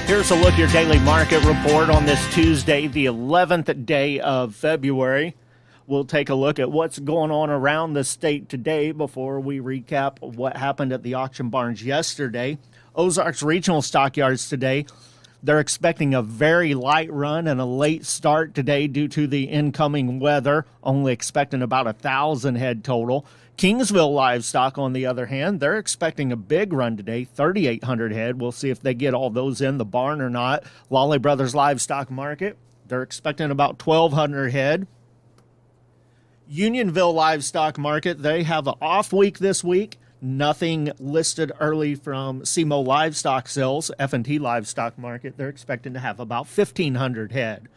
Here's a look at your daily market report on this Tuesday, the 11th day of February. We'll take a look at what's going on around the state today before we recap what happened at the auction barns yesterday. Ozarks Regional Stockyards today, they're expecting a very light run and a late start today due to the incoming weather, only expecting about 1,000 head total. Kingsville Livestock, on the other hand, they're expecting a big run today, 3,800 head. We'll see if they get all those in the barn or not. Lawley Brothers Livestock Market, they're expecting about 1,200 head. Unionville Livestock Market, they have an off week this week. Nothing listed early from SEMO Livestock Sales. F&T Livestock Market, they're expecting to have about 1,500 head.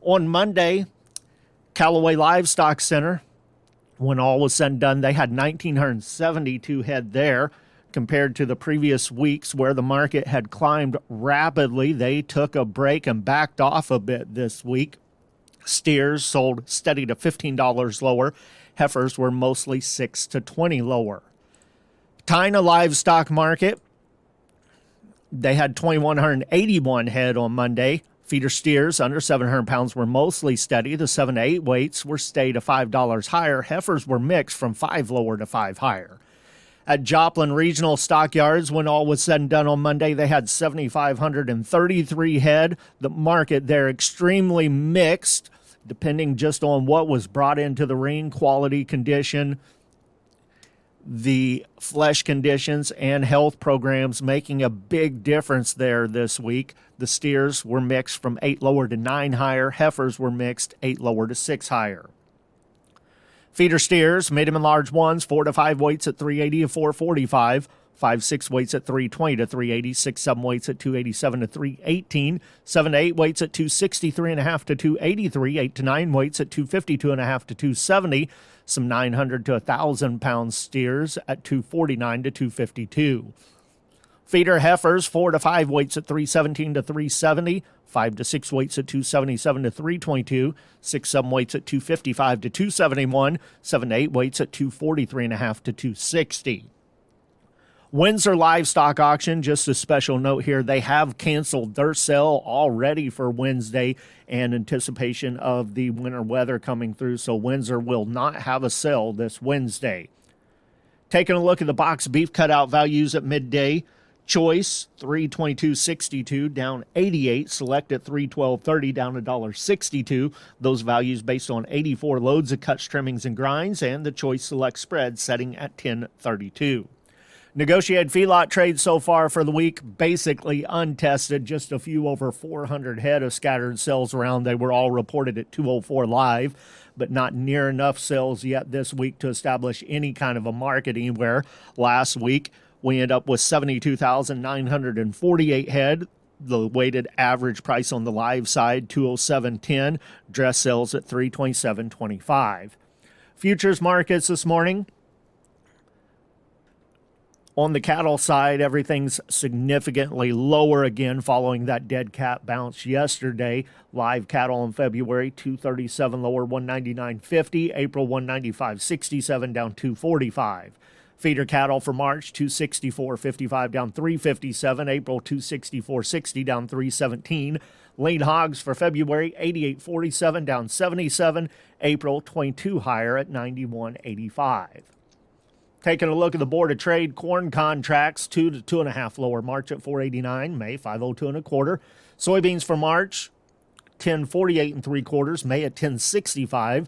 On Monday, Callaway Livestock Center, when all was said and done, they had 1,972 head there compared to the previous weeks where the market had climbed rapidly. They took a break and backed off a bit this week. Steers sold steady to $15 lower. Heifers were mostly $6 to $20 lower. Tina Livestock Market, they had 2,181 head on Monday. Feeder steers under 700 pounds were mostly steady. The 7 to 8 weights were stayed to $5 higher. Heifers were mixed from 5 lower to 5 higher. At Joplin Regional Stockyards, when all was said and done on Monday, they had 7,533 head. The market there extremely mixed, depending just on what was brought into the ring, quality, condition, the flesh conditions, and health programs making a big difference there this week. The steers were mixed from 8 lower to 9 higher. Heifers were mixed 8 lower to 6 higher. Feeder steers, medium and large ones, 4 to 5 weights at 380 to 445. 5-6 weights at 320 to 380, 6-7 weights at 287 to 318, 7-8 weights at 263.5 to 283, 8-9 weights at 252.5 to 270, some 900 to 1,000 pound steers at 249 to 252. Feeder heifers, 4 to 5 weights at 317 to 370, 5 to 6 weights at 277 to 322, 6-7 weights at 255 to 271, 7-8 weights at 243.5 to 260. Windsor Livestock Auction, just a special note here, they have canceled their sale already for Wednesday in anticipation of the winter weather coming through, so Windsor will not have a sale this Wednesday. Taking a look at the box beef cutout values at midday, Choice, $322.62, down 88. Select at $312.30, down $1.62. Those values based on 84 loads of cuts, trimmings, and grinds, and the Choice Select spread setting at $10.32. Negotiated feedlot trades so far for the week, basically untested, just a few over 400 head of scattered sales around. They were all reported at 204 live, but not near enough sales yet this week to establish any kind of a market anywhere. Last week, we end up with 72,948 head. The weighted average price on the live side, 207.10. Dress sales at 327.25. Futures markets this morning. On the cattle side, everything's significantly lower again following that dead cat bounce yesterday. Live cattle in February, 237 lower, 199.50. April, 195.67, down 245. Feeder cattle for March, 264.55, down 357. April, 264.60, down 317. Lean hogs for February, 88.47, down 77. April, 22 higher at 91.85. Taking a look at the Board of Trade, corn contracts, 2 to 2.5 lower. March at 489, May 502.25. Soybeans for March, 1048 3/4. May at 1065.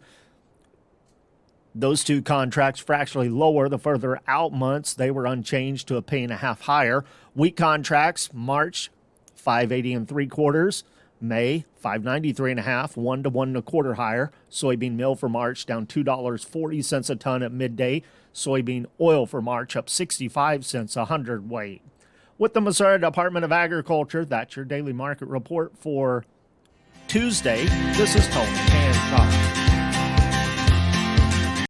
Those two contracts fractionally lower. The further out months, they were unchanged to $1.50 higher. Wheat contracts, March 580 3/4. May 593.5, 1 to 1 1/4 higher. Soybean meal for March down $2.40 a ton at midday. Soybean oil for March up 65 cents a hundredweight. With the Missouri Department of Agriculture, that's your daily market report for Tuesday. This is Tony Hancock.